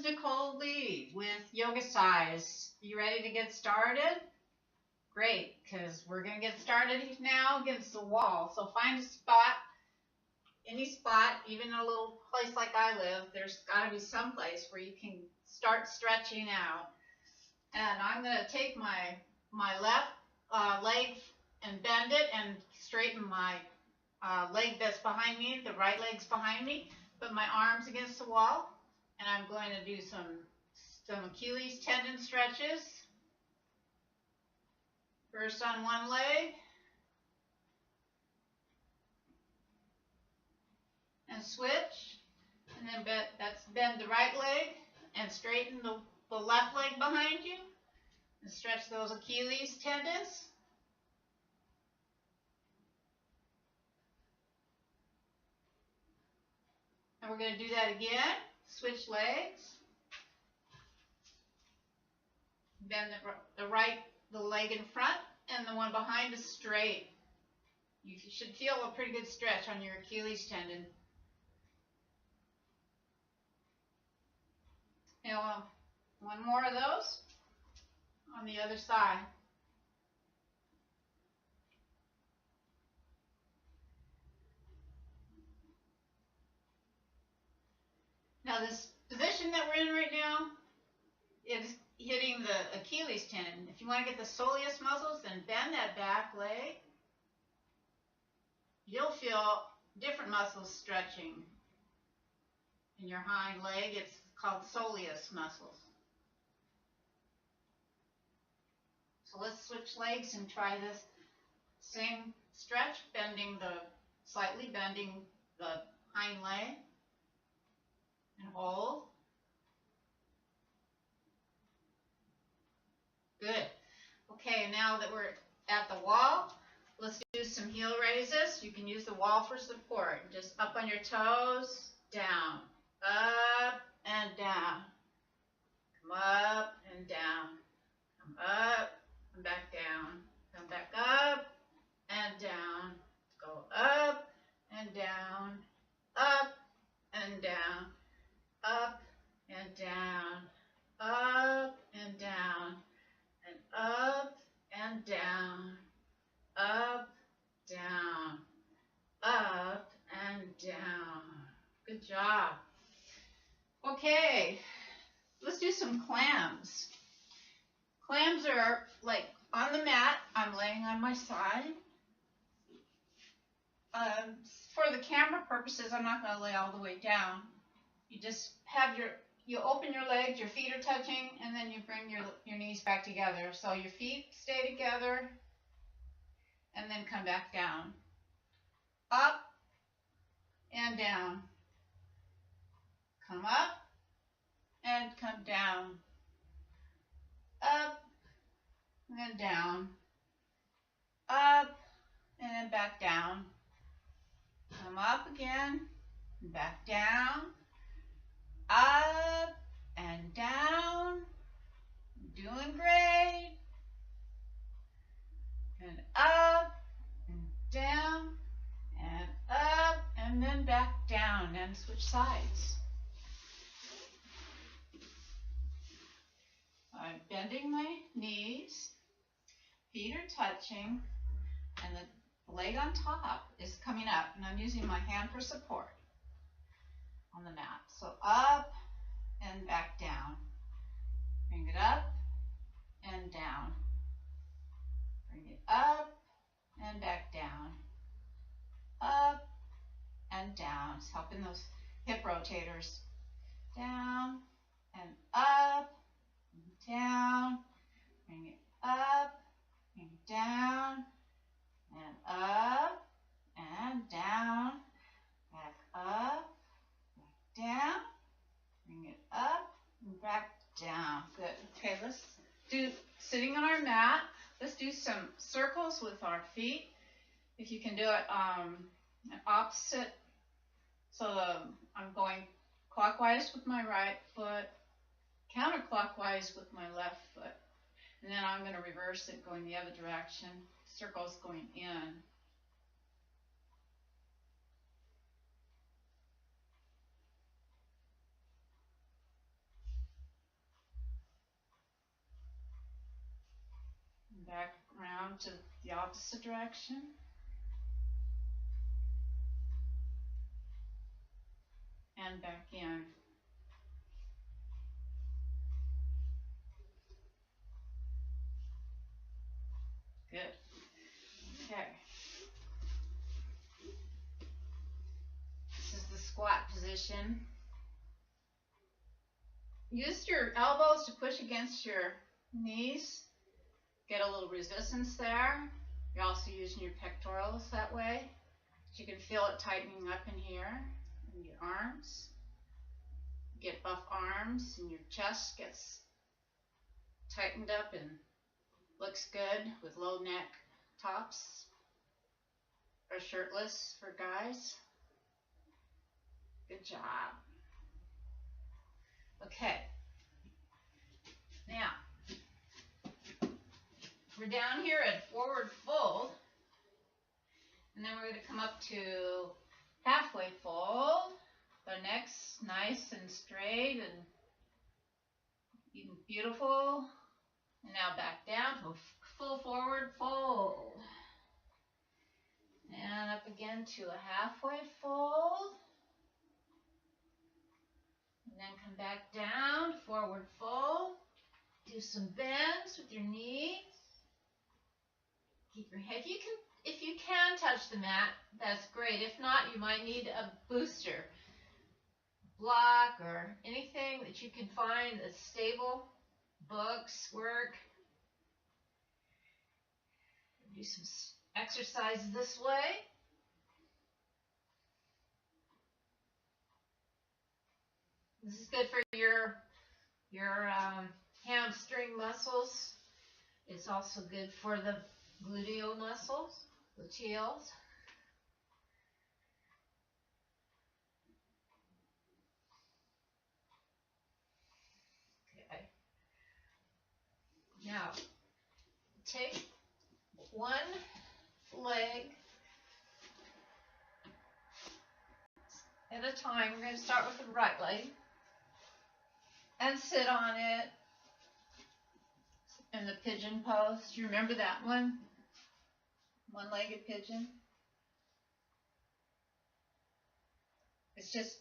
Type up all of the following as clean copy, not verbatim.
Nicole Lee with Yogacise. You ready to get started? Great, because we're going to get started now against the wall. So find a spot, any spot, even a little place like I live, there's got to be some place where you can start stretching out. And I'm going to take my left leg and bend it and straighten my leg that's behind me. The right leg's behind me. Put my arms against the wall. And I'm going to do some Achilles tendon stretches. First on one leg. And switch. And then bend the right leg and straighten the left leg behind you. And stretch those Achilles tendons. And we're going to do that again. Switch legs. Bend the leg in front, and the one behind is straight. You should feel a pretty good stretch on your Achilles tendon. Now, one more of those on the other side. Now this position that we're in right now is hitting the Achilles tendon. If you want to get the soleus muscles, then bend that back leg. You'll feel different muscles stretching in your hind leg. It's called soleus muscles. So let's switch legs and try this same stretch, slightly bending the hind leg. And hold. Good. Okay, now that we're at the wall, let's do some heel raises. You can use the wall for support. Just up on your toes, down, up and down. Come up and down. Come up and back down. Come back up and down. Go up and down. Up and down. Up and down, up and down, and up and down, up, down, up and down. Good job. Okay, let's do some clams. Clams are like on the mat. I'm laying on my side. For the camera purposes, I'm not going to lay all the way down. You just have you open your legs, your feet are touching, and then you bring your knees back together. So your feet stay together, and then come back down. Up and down. Come up and come down. Up and down. Up and then back down. Come up again, and back down. Up and down, doing great, and up and down, and up, and then back down, and switch sides. I'm bending my knees, feet are touching, and the leg on top is coming up, and I'm using my hand for support on the mat. So up and back down. Bring it up and down. Bring it up and back down. Up and down. It's helping those hip rotators. Down and up and down. Bring it up and down and up and down. Back up. Down, bring it up, and back down. Good. Okay, let's do, sitting on our mat, let's do some circles with our feet. If you can do it opposite, so I'm going clockwise with my right foot, counterclockwise with my left foot, and then I'm going to reverse it going the other direction, circles going in. back around to the opposite direction. And back in. Good. Okay. This is the squat position. Use your elbows to push against your knees. Get a little resistance there. You're also using your pectorals that way. You can feel it tightening up in here, in your arms. Get buff arms, and your chest gets tightened up and looks good with low neck tops or shirtless for guys. Good job. Okay. Now, we're down here at forward fold, and then we're going to come up to halfway fold. The neck's nice and straight and even beautiful. And now back down to full forward fold. And up again to a halfway fold. And then come back down, forward fold. Do some bends with your knees. Keep your head. If you can touch the mat, that's great. If not, you might need a booster block or anything that you can find that's stable. Books, work. Do some exercises this way. This is good for your hamstring muscles. It's also good for the gluteal muscles, gluteals. Okay. Now, take one leg at a time. We're going to start with the right leg and sit on it in the pigeon pose. Do you remember that one? One-legged pigeon. It's just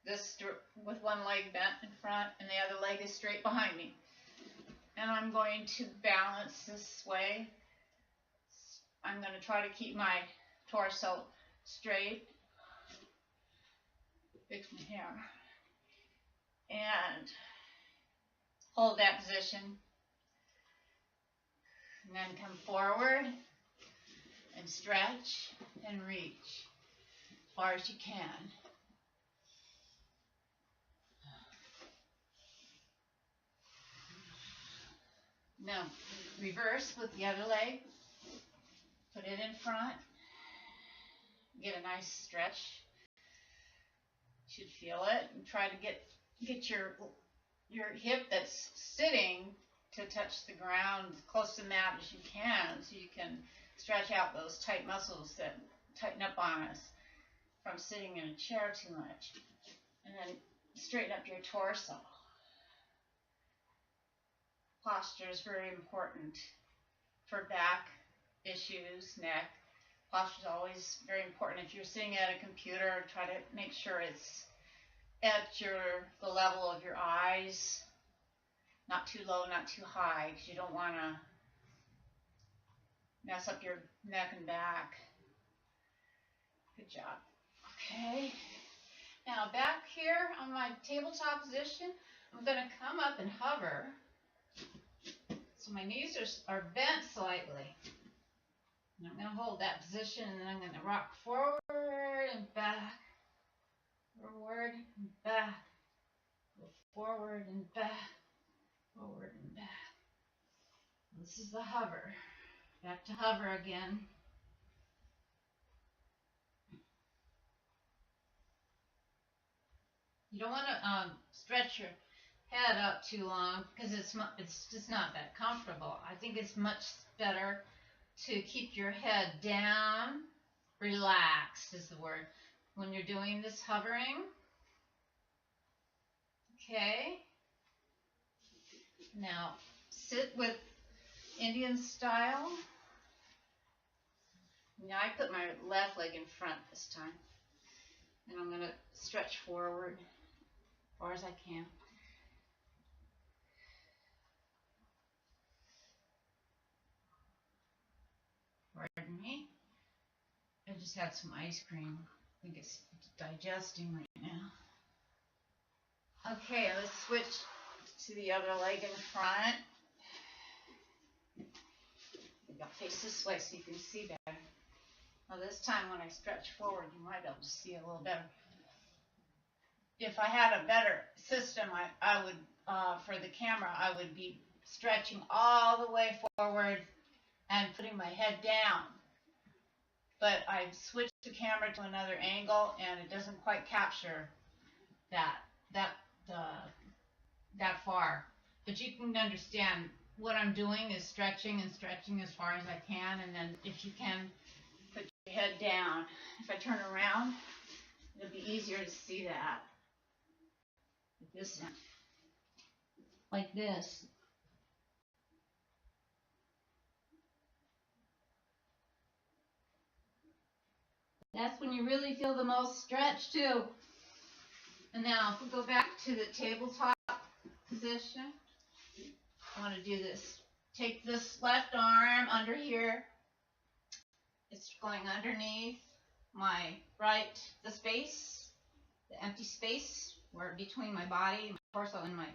this with one leg bent in front and the other leg is straight behind me. And I'm going to balance this way. I'm going to try to keep my torso straight. Fix my hair. And hold that position. And then come forward and stretch and reach as far as you can. Now, reverse with the other leg. Put it in front. Get a nice stretch. You should feel it. And try to get your hip that's sitting to touch the ground as close to the mat as you can, so you can stretch out those tight muscles that tighten up on us from sitting in a chair too much. And then straighten up your torso. Posture is very important for back issues, neck. Posture is always very important. If you're sitting at a computer, try to make sure it's at the level of your eyes. Not too low, not too high, because you don't want to mess up your neck and back. Good job. Okay. Now back here on my tabletop position, I'm going to come up and hover. So my knees are bent slightly. And I'm going to hold that position, and then I'm going to rock forward and back. Forward and back. Go forward and back. Forward and back. This is the hover. Back to hover again. You don't want to stretch your head up too long because it's just not that comfortable. I think it's much better to keep your head down. Relaxed is the word when you're doing this hovering. Okay. Now, sit with Indian style. Now I put my left leg in front this time. And I'm going to stretch forward as far as I can. Pardon me. I just had some ice cream. I think it's digesting right now. Okay, let's switch to the other leg in front. I'll face this way so you can see better. Now this time when I stretch forward, you might be able to see a little better. If I had a better system, I would, for the camera, I would be stretching all the way forward and putting my head down. But I've switched the camera to another angle, and it doesn't quite capture that far. But you can understand what I'm doing is stretching and stretching as far as I can, and then if you can, put your head down. If I turn around, it'll be easier to see that. Like this. That's when you really feel the most stretch too. And now if we go back to the tabletop position, I want to do this. Take this left arm under here. It's going underneath my right, the space, the empty space where between my body, my torso, and my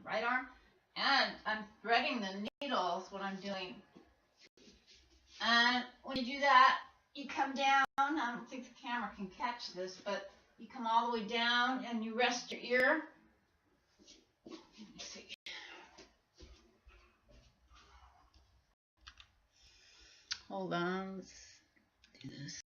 right arm. And I'm threading the needles when I'm doing. And when you do that, you come down. I don't think the camera can catch this, but you come all the way down and you rest your ear. Let me see. Hold on. Let's do this.